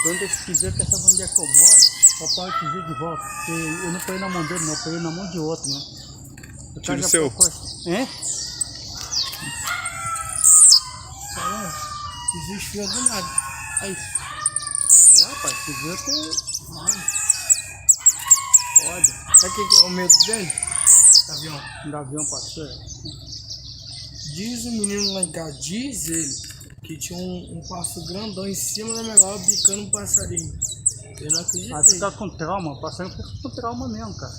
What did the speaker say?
Quando se quiser quer saber onde é que eu moro, só pode pedir de volta, porque eu não ponho na mão dele, não, eu ponho na mão de outro, né? Tira o seu. Hein? Desistiu do nada. Aí. Rapaz, se viu que... Pode. Sabe o que é o medo dele? Avião. Do avião passou. Diz o menino lá em casa, diz ele, que tinha um pássaro grandão em cima da minha gaiola bicando um passarinho. Eu não acreditei. Aí tu tá com trauma, passando com trauma mesmo, cara.